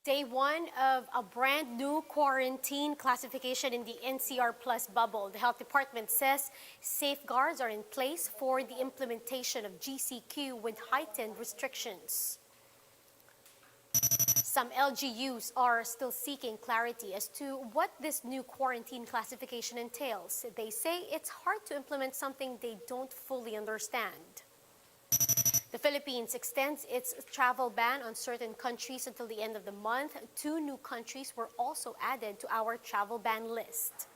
Day one of a brand new quarantine classification in the NCR Plus bubble. The Health Department says safeguards are in place for the implementation of GCQ with heightened restrictions. Some LGUs are still seeking clarity as to what this new quarantine classification entails. They say it's hard to implement something they don't fully understand. The Philippines extends its travel ban on certain countries until the end of the month. 2 new countries were also added to our travel ban list.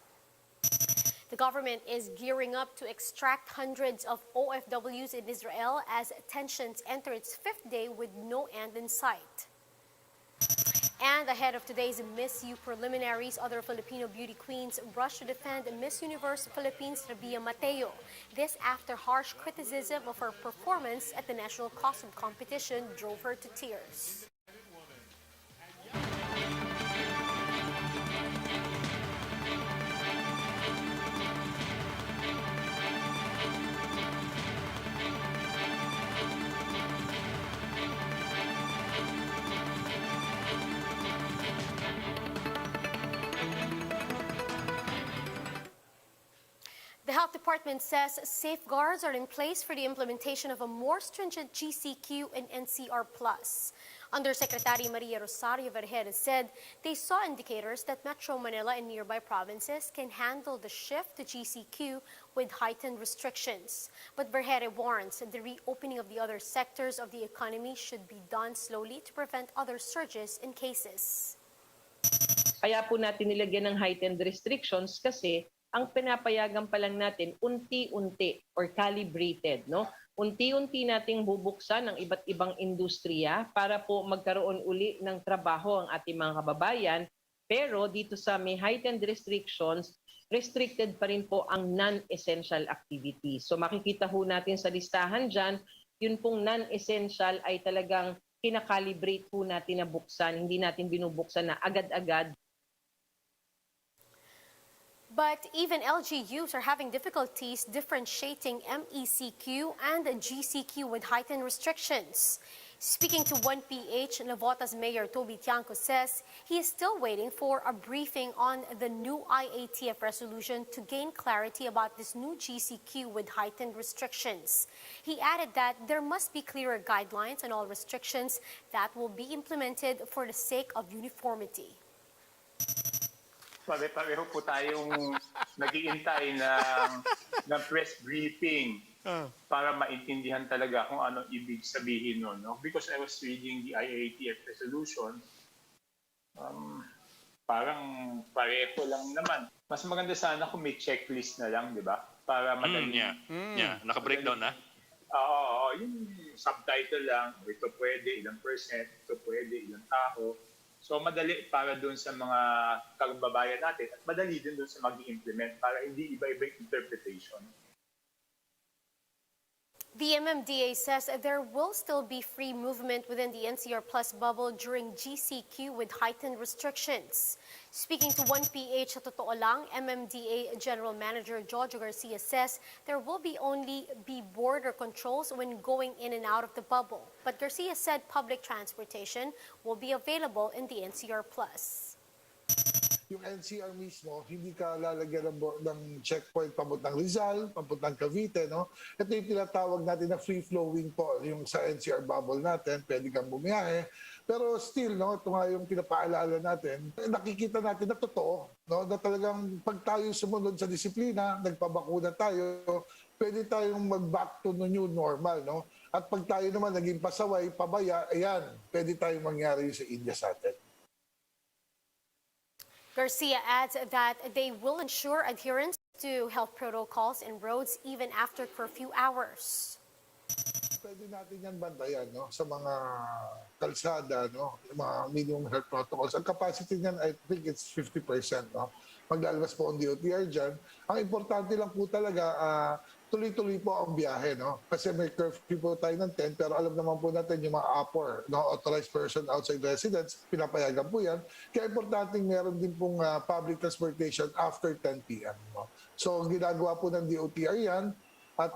The government is gearing up to extract hundreds of OFWs in Israel as tensions enter its 5th day with no end in sight. And ahead of today's Miss U preliminaries, other Filipino beauty queens rush to defend Miss Universe Philippines Rabiya Mateo. This after harsh criticism of her performance at the national costume competition drove her to tears. The Health Department says safeguards are in place for the implementation of a more stringent GCQ and NCR+. Undersecretary Maria Rosario Vergere said they saw indicators that Metro Manila and nearby provinces can handle the shift to GCQ with heightened restrictions. But Vergere warns the reopening of the other sectors of the economy should be done slowly to prevent other surges in cases. Kaya po natin nilagyan ng heightened restrictions kasi ang pinapayagan pa lang natin unti-unti or calibrated, no? Unti-unti nating bubuksan ng iba't ibang industriya para po magkaroon uli ng trabaho ang ating mga kababayan. Pero dito sa may heightened restrictions, restricted pa rin po ang non-essential activities. So makikita ho natin sa listahan dyan, yun pong non-essential ay talagang kinakalibrate po natin na buksan. Hindi natin binubuksan na agad-agad. But even LGUs are having difficulties differentiating MECQ and GCQ with heightened restrictions. Speaking to 1PH, Navotas Mayor Toby Tiangco says he is still waiting for a briefing on the new IATF resolution to gain clarity about this new GCQ with heightened restrictions. He added that there must be clearer guidelines on all restrictions that will be implemented for the sake of uniformity. Pareho po tayong nag-iintay ng press briefing para maintindihan talaga kung ano ibig sabihin nun. No? Because I was reading the IATF resolution, parang pareho lang naman. Mas maganda sana kung may checklist na lang, di ba? Para madali. Naka-breakdown na? Oo, yung subtitle lang, ito pwede, ilang percent, ito pwede, ilang tao. So madali para doon sa mga kababayan natin at madali din doon sa mag-i-implement para hindi iba-iba yung interpretation. The MMDA says there will still be free movement within the NCR Plus bubble during GCQ with heightened restrictions. Speaking to 1PH sa Totoo Lang, MMDA General Manager Jojo Garcia says there will only be border controls when going in and out of the bubble. But Garcia said public transportation will be available in the NCR Plus. Yung NCR mismo, hindi ka lalagyan ng checkpoint papuntang Rizal, papuntang Cavite, no? Ito yung tinatawag natin na free-flowing po, yung sa NCR bubble natin, pwede kang bumiyahe. Pero still, no, ito nga yung pinapaalala natin, nakikita natin na totoo, no? Na talagang pag tayo sumunod sa disiplina, nagpabakuna tayo, pwede tayong mag-back to the new normal, no? At pag tayo naman naging pasaway, pabaya, ayan, pwede tayong mangyari sa India sa atin. Garcia adds that they will ensure adherence to health protocols and roads even after curfew hours. Pwede natin yan bantayan, no? Sa mga kalsada, no? Mga minimum health protocols. Ang capacity niyan, I think it's 50%. No? Maglalabas po ang DOTR dyan. Ang importante lang po talaga, tuloy-tuloy po ang biyahe, no? Kasi may curfew po tayo ng 10, pero alam naman po natin yung mga APOR, no? Authorized person outside residence, pinapayagan po yan. Kaya importante meron din pong public transportation after 10 p.m. No? So, ginagawa po ng DOTR yan at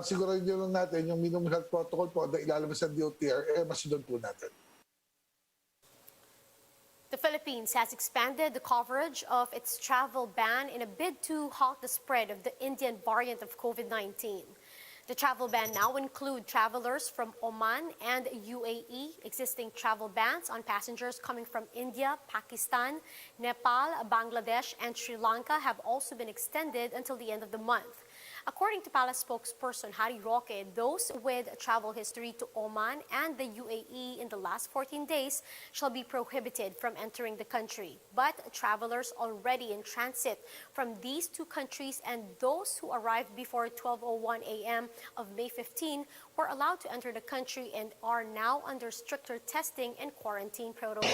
siguro din lang natin yung minimum health protocol po na ilalabas ng DOTR, masunod po natin. The Philippines has expanded the coverage of its travel ban in a bid to halt the spread of the Indian variant of COVID-19. The travel ban now includes travelers from Oman and UAE. Existing travel bans on passengers coming from India, Pakistan, Nepal, Bangladesh, and Sri Lanka have also been extended until the end of the month. According to Palace spokesperson Harry Roque, those with travel history to Oman and the UAE in the last 14 days shall be prohibited from entering the country. But travelers already in transit from these two countries and those who arrived before 12:01 a.m. of May 15 were allowed to enter the country and are now under stricter testing and quarantine protocols.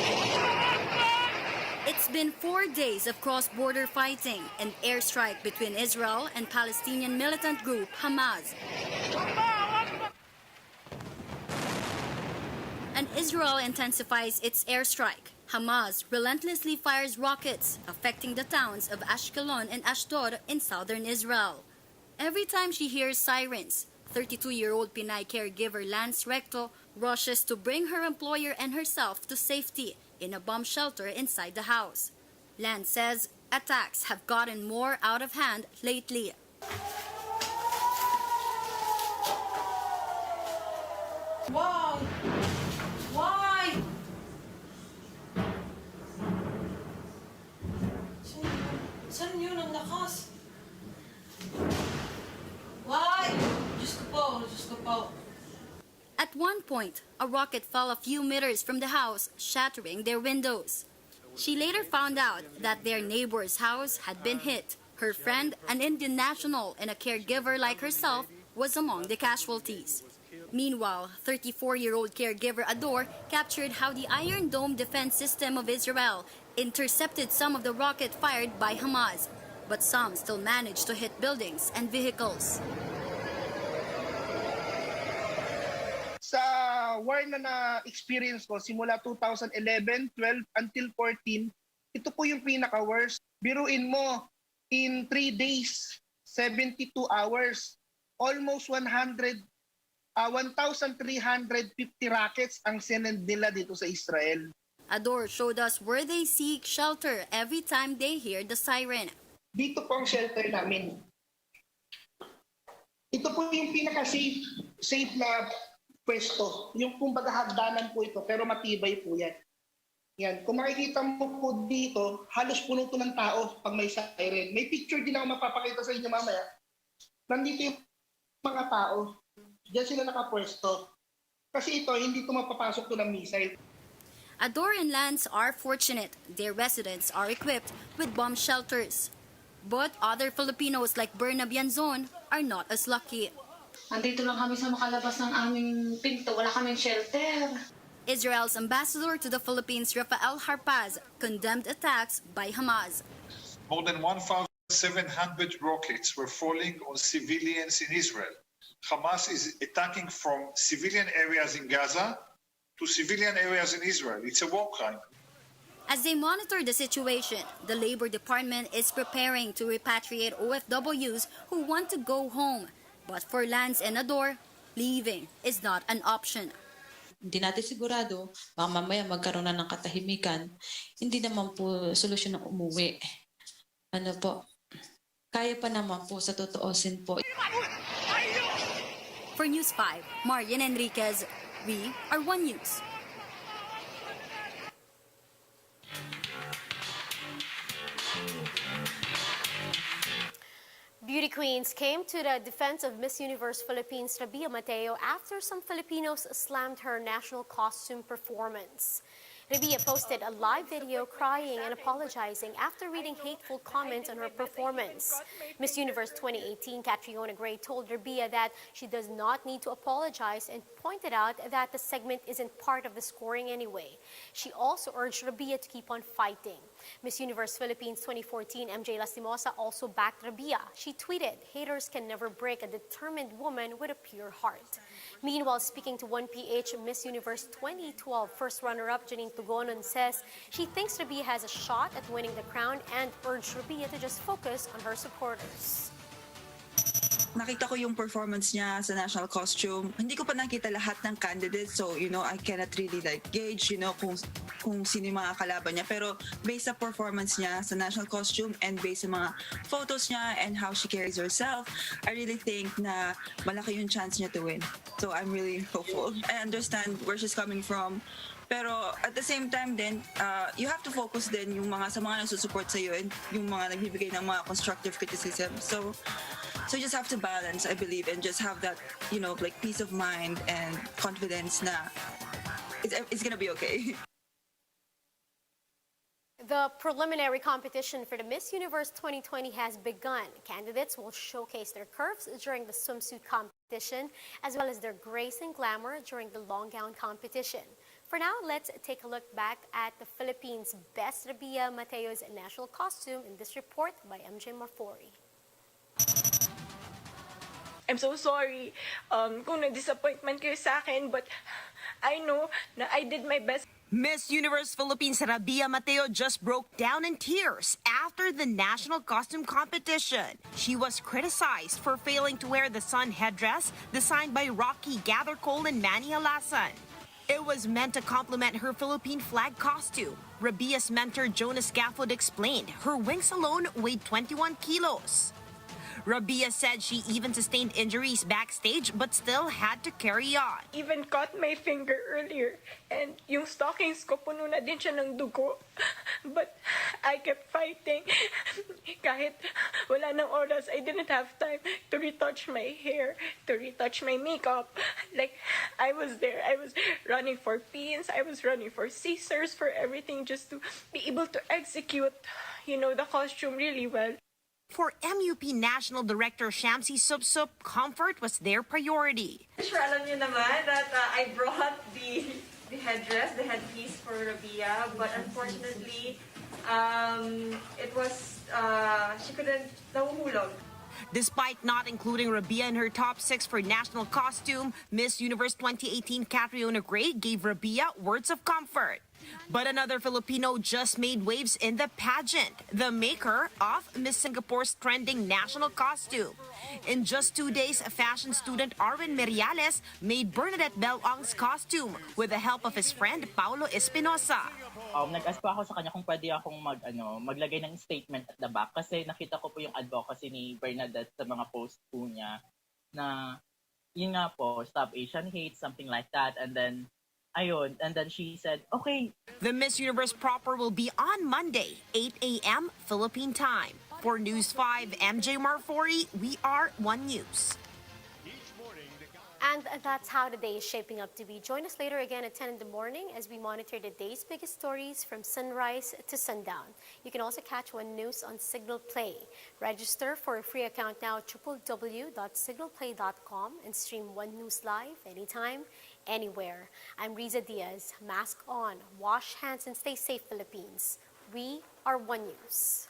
It's been 4 days of cross-border fighting and airstrike between Israel and Palestinian militant group Hamas. And Israel intensifies its airstrike. Hamas relentlessly fires rockets, affecting the towns of Ashkelon and Ashdod in southern Israel. Every time she hears sirens, 32-year-old Pinay caregiver Lance Recto rushes to bring her employer and herself to safety in a bomb shelter inside the house. Lance says attacks have gotten more out of hand lately. Why? Why? Saan yun ang lakas? Why? Diyos ko po, Diyos ko po. At one point, a rocket fell a few meters from the house, shattering their windows. She later found out that their neighbor's house had been hit. Her friend, an Indian national and a caregiver like herself, was among the casualties. Meanwhile, 34-year-old caregiver Ador captured how the Iron Dome defense system of Israel intercepted some of the rocket fired by Hamas, but some still managed to hit buildings and vehicles. Sa war na experience ko simula 2011, 12 until 14, ito po yung pinaka-worst. Biruin mo, in 3 days, 72 hours, almost 1,350 rockets ang sinend nila dito sa Israel. Ador showed us where they seek shelter every time they hear the siren. Dito po ang shelter namin. Ito po yung pinaka-safe na pwesto. Yung kumbaga hagdanan po ito, pero matibay po yan. Yan. Kung makikita mo po dito, halos puno to ng tao pag may siren. May picture din ako mapapakita sa inyo mamaya. Nandito yung mga tao. Diyan sila nakapwesto. Kasi ito, hindi ito mapapasok to ng missile. Ador and Lance are fortunate. Their residents are equipped with bomb shelters. But other Filipinos like Berna Bianzon are not as lucky. Andito lang kami sa makalabas ng aming pinto. Wala kaming shelter. Israel's ambassador to the Philippines, Rafael Harpaz, condemned attacks by Hamas. More than 1,700 rockets were falling on civilians in Israel. Hamas is attacking from civilian areas in Gaza to civilian areas in Israel. It's a war crime. As they monitor the situation, the Labor Department is preparing to repatriate OFWs who want to go home. But for Lance and Ador, leaving is not an option. Hindi natin sigurado, baka mamaya magkaroon na ng katahimikan. Hindi naman po solusyon ng umuwi. Ano po, kaya pa naman po sa totoosin po. For News 5, Marian Enriquez, we are One News. Beauty queens came to the defense of Miss Universe Philippines Rabiya Mateo after some Filipinos slammed her national costume performance. Rabiya posted a live video crying and apologizing after reading hateful comments on her performance. Miss Universe 2018 Catriona Gray told Rabiya that she does not need to apologize and pointed out that the segment isn't part of the scoring anyway. She also urged Rabiya to keep on fighting. Miss Universe Philippines 2014 MJ Lastimosa also backed Rabiya. She tweeted, "Haters can never break a determined woman with a pure heart." Meanwhile, speaking to 1PH, Miss Universe 2012 first runner-up Janine Tugonon says she thinks Rabiya has a shot at winning the crown and urged Rabiya to just focus on her supporters. nakita ko yung performance niya sa national costume. Hindi ko pa nakita lahat ng candidates, so I cannot really like gauge kung sino yung mga kalaban niya. Pero based sa performance niya sa national costume and based sa mga photos niya and how she carries herself, I really think na malaki yung chance niya to win. So I'm really hopeful. I understand where she's coming from. Pero at the same time din, you have to focus din yung sa mga nagsusupport sa iyo and yung mga nagbibigay ng mga constructive criticism. So you just have to balance, I believe, and just have that, like peace of mind and confidence na it's gonna be okay. The preliminary competition for the Miss Universe 2020 has begun. Candidates will showcase their curves during the swimsuit competition, as well as their grace and glamour during the long gown competition. For now, let's take a look back at the Philippines' best Rabiya Mateo's national costume in this report by MJ Marfori. I'm so sorry kung na-disappointment kayo sa akin, but I know na I did my best. Miss Universe Philippines Rabiya Mateo just broke down in tears after the national costume competition. She was criticized for failing to wear the sun headdress designed by Rocky Gathercole and Manny Alasan. It was meant to complement her Philippine flag costume. Rabia's mentor Jonas Gafford explained her wings alone weighed 21 kilos. Rabiya said she even sustained injuries backstage but still had to carry on. Even cut my finger earlier, and yung stockings ko puno na din siya ng dugo. But I kept fighting. Kahit wala nang oras, I didn't have time to retouch my hair, to retouch my makeup. Like, I was there. I was running for pins. I was running for scissors, for everything, just to be able to execute, the costume really well. For MUP National Director Shamsi Subsup, comfort was their priority. Sure, alam niyo naman that I brought the headdress, the headpiece for Rabiya, but unfortunately, it was, she couldn't nahuhulog. Despite not including Rabiya in her top 6 for national costume, Miss Universe 2018 Catriona Gray gave Rabiya words of comfort. But another Filipino just made waves in the pageant, the maker of Miss Singapore's trending national costume. In just 2 days, fashion student Arwin Meriales made Bernadette Belong's costume with the help of his friend Paulo Espinosa. Nag-ask po ako sa kanya kung pwede akong maglagay ng statement at the back kasi nakita ko po yung advocacy ni Bernadette sa mga post po niya na yun nga po, Stop Asian Hate, something like that, and then ayun, and then she said, okay. The Miss Universe proper will be on Monday, 8 a.m. Philippine time. For News 5, MJ Marfori, we are One News. And that's how the day is shaping up to be. Join us later again at 10 in the morning as we monitor the day's biggest stories from sunrise to sundown. You can also catch One News on Signal Play. Register for a free account now at www.signalplay.com and stream One News live anytime, anywhere. I'm Riza Diaz. Mask on, wash hands, and stay safe, Philippines. We are One News.